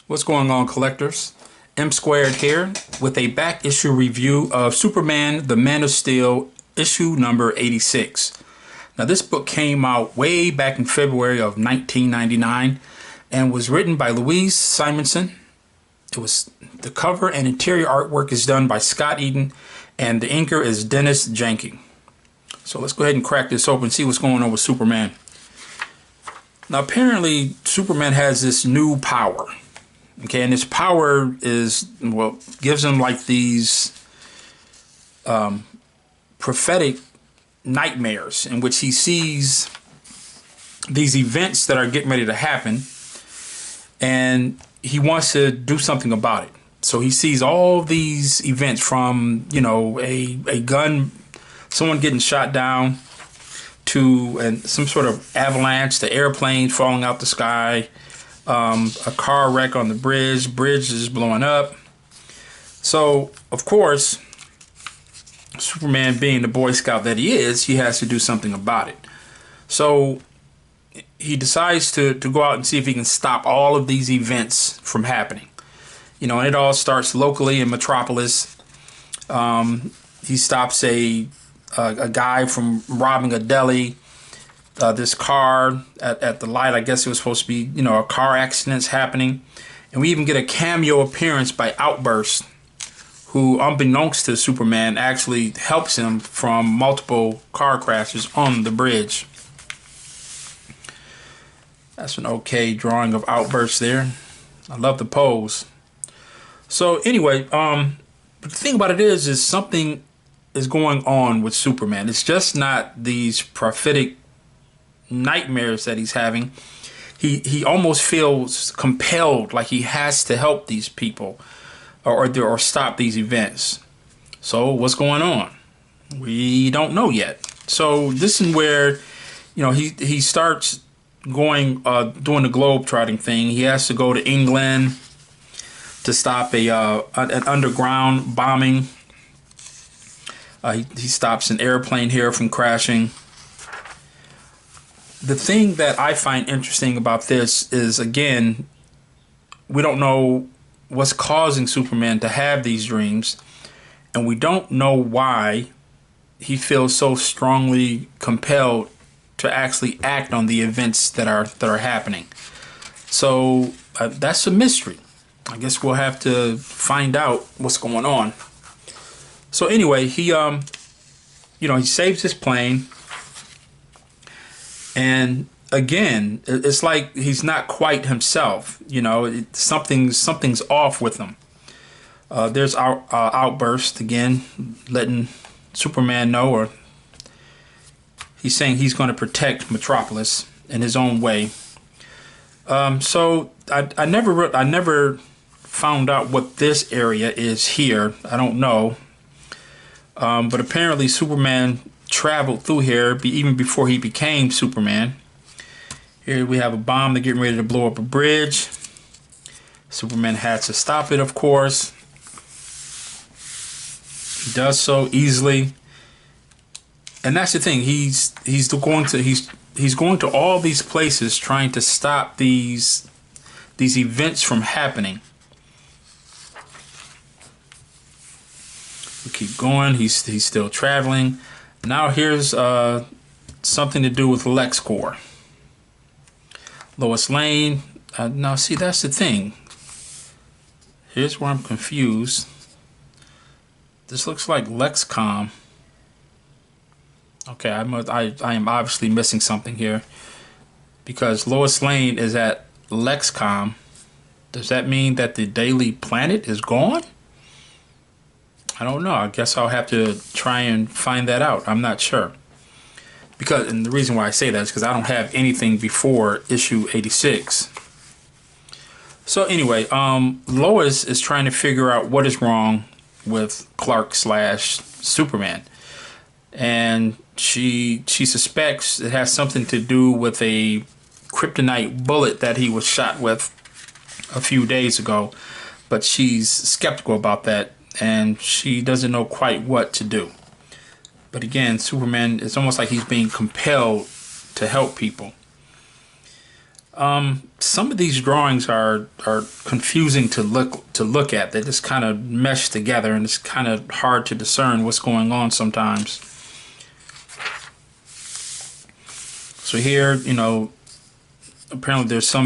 What's going on, collectors? M Squared here with a back issue review of Superman the Man of Steel issue number 86. Now this book came out way back in February of 1999 and was written by Louise Simonson. The cover and interior artwork is done by Scot Eaton and the inker is Denis Janke. So let's go ahead and crack this open and see what's going on with Superman. Now apparently Superman has this new power. Okay, and his power is, well, gives him like these prophetic nightmares in which he sees these events that are getting ready to happen and he wants to do something about it. So he sees all these events from, you know, a gun, someone getting shot down, to some sort of avalanche, the airplane falling out the sky, a car wreck on the bridge is blowing up. So of course Superman, being the Boy Scout that he is, he has to do something about it. So he decides to go out and see if he can stop all of these events from happening. You know, and it all starts locally in Metropolis. He stops a guy from robbing a deli. This car at the light, I guess it was supposed to be, you know, a car accident's happening. And we even get a cameo appearance by Outburst, who, unbeknownst to Superman, actually helps him from multiple car crashes on the bridge. That's an okay drawing of Outburst there. I love the pose. So anyway, the thing about it is something is going on with Superman. It's just not these prophetic nightmares that he's having. He almost feels compelled, like he has to help these people or stop these events. So what's going on? We don't know yet. So this is where, you know, he starts going doing the globetrotting thing. He has to go to England to stop an underground bombing. He stops an airplane here from crashing. The thing that I find interesting about this is, again, we don't know what's causing Superman to have these dreams, and we don't know why he feels so strongly compelled to actually act on the events that are happening. So that's a mystery. I guess we'll have to find out what's going on. So anyway, he you know, he saves his plane. And again, it's like he's not quite himself. You know, something's off with him. There's our Outburst again, letting Superman know, or he's saying he's going to protect Metropolis in his own way. So I never found out what this area is here. I don't know. But apparently Superman traveled through here even before he became Superman. Here we have a bomb. They're getting ready to blow up a bridge. Superman has to stop it, of course. He does so easily. And that's the thing. He's going to all these places trying to stop these events from happening. We keep going. He's still traveling. Now here's something to do with LexCorp. Lois Lane. Now see, that's the thing. Here's where I'm confused. This looks like Lexcom. Okay, I am obviously missing something here, because Lois Lane is at Lexcom. Does that mean that the Daily Planet is gone? I don't know. I guess I'll have to try and find that out. I'm not sure. And the reason why I say that is because I don't have anything before issue 86. So anyway, Lois is trying to figure out what is wrong with Clark/Superman. And she suspects it has something to do with a kryptonite bullet that he was shot with a few days ago. But she's skeptical about that, and she doesn't know quite what to do. But again, Superman, it's almost like he's being compelled to help people. Some of these drawings are confusing to look at. They just kind of mesh together, and it's kind of hard to discern what's going on sometimes. So here, you know, apparently there's a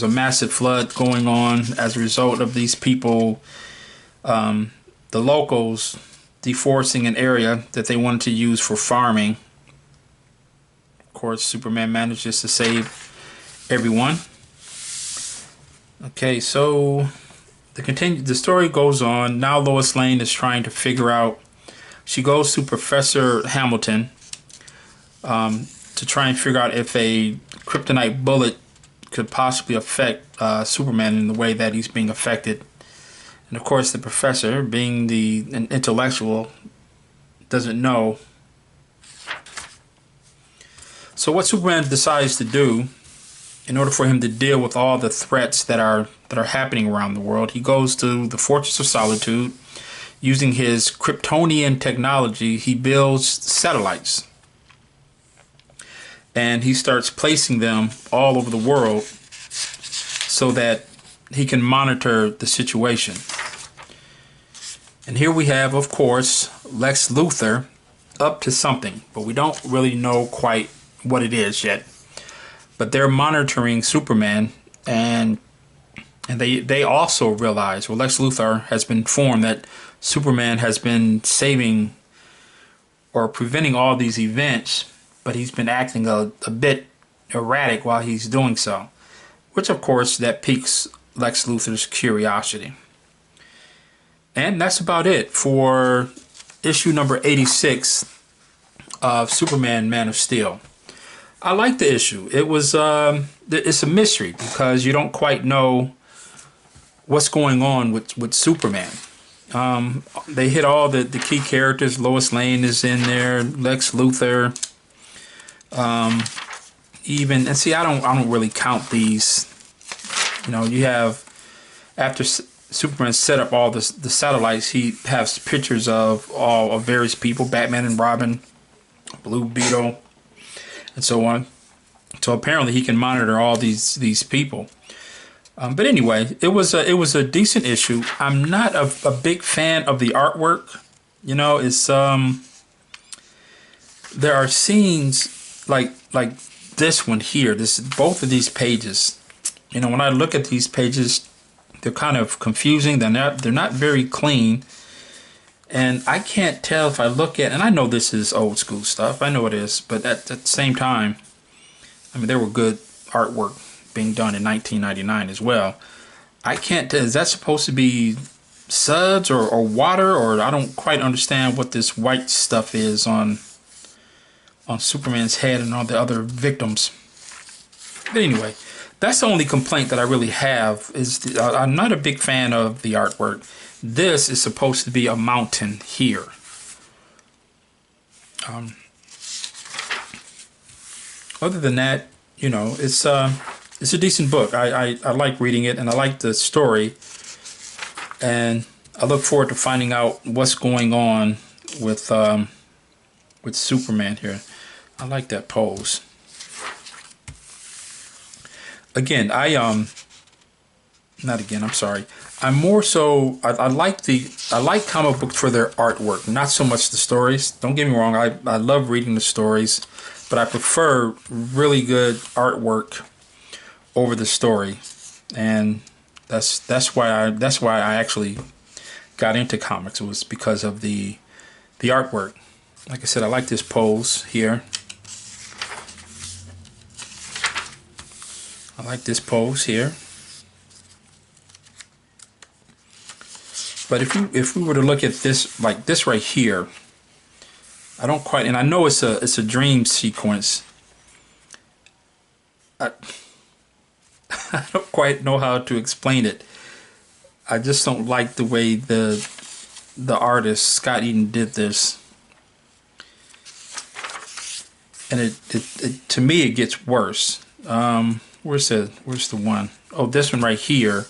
massive flood going on as a result of these people, the locals, deforesting an area that they wanted to use for farming. Of course, Superman manages to save everyone. Okay, so the story goes on. Now Lois Lane is trying to figure out. She goes to Professor Hamilton to try and figure out if a kryptonite bullet could possibly affect Superman in the way that he's being affected. And of course, the professor, being an intellectual, doesn't know. So what Superman decides to do, in order for him to deal with all the threats that are happening around the world, he goes to the Fortress of Solitude. Using his Kryptonian technology, he builds satellites. And he starts placing them all over the world so that he can monitor the situation. And here we have, of course, Lex Luthor up to something, but we don't really know quite what it is yet. But they're monitoring Superman, and they also realize, well, Lex Luthor has been informed that Superman has been saving or preventing all these events, but he's been acting a bit erratic while he's doing so, which of course that piques Lex Luthor's curiosity. And that's about it for issue number 86 of Superman Man of Steel. I like the issue. It was it's a mystery because you don't quite know what's going on with Superman. They hit all the key characters. Lois Lane is in there, Lex Luthor. And see, I don't really count these. You know, you have, after Superman set up all the satellites, he has pictures of various people, Batman and Robin, Blue Beetle, and so on. So apparently he can monitor all these people. But anyway, it was a decent issue. I'm not a big fan of the artwork. You know, it's there are scenes like this one here. Both of these pages. You know, when I look at these pages, they're kind of confusing. They're not very clean. And I can't tell if I look at, and I know this is old school stuff, I know it is, but at the same time, I mean, there were good artwork being done in 1999 as well. I can't tell, is that supposed to be suds or water, or I don't quite understand what this white stuff is on Superman's head and all the other victims. But anyway, that's the only complaint that I really have, is I'm not a big fan of the artwork. This is supposed to be a mountain here. Other than that, you know, it's a decent book. I like reading it, and I like the story. And I look forward to finding out what's going on with Superman here. I like that pose. Again, I'm more so, I like comic books for their artwork, not so much the stories. Don't get me wrong, I love reading the stories, but I prefer really good artwork over the story. And that's why I actually got into comics. It was because of the artwork. Like I said, I like this pose here. I like this pose here. But if we were to look at this, like this right here, I don't quite, and I know it's a dream sequence. I don't quite know how to explain it. I just don't like the way the artist Scot Eaton did this. And it to me it gets worse. Where's the one? Oh, this one right here.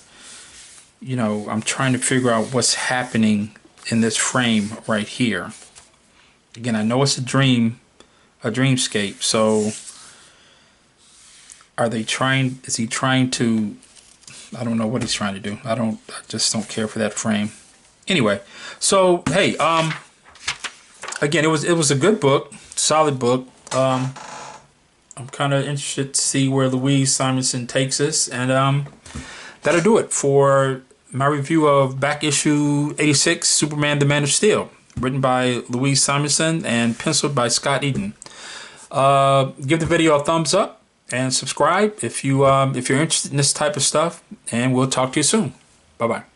You know, I'm trying to figure out what's happening in this frame right here. Again, I know it's a dreamscape, so Are they trying? Is he trying to? I don't know what he's trying to do. I just don't care for that frame. Anyway, so hey, again, it was a good book, solid book. I'm kind of interested to see where Louise Simonson takes us, and that'll do it for my review of back issue 86, Superman: The Man of Steel, written by Louise Simonson and penciled by Scot Eaton. Give the video a thumbs up and subscribe if you're interested in this type of stuff, and we'll talk to you soon. Bye bye.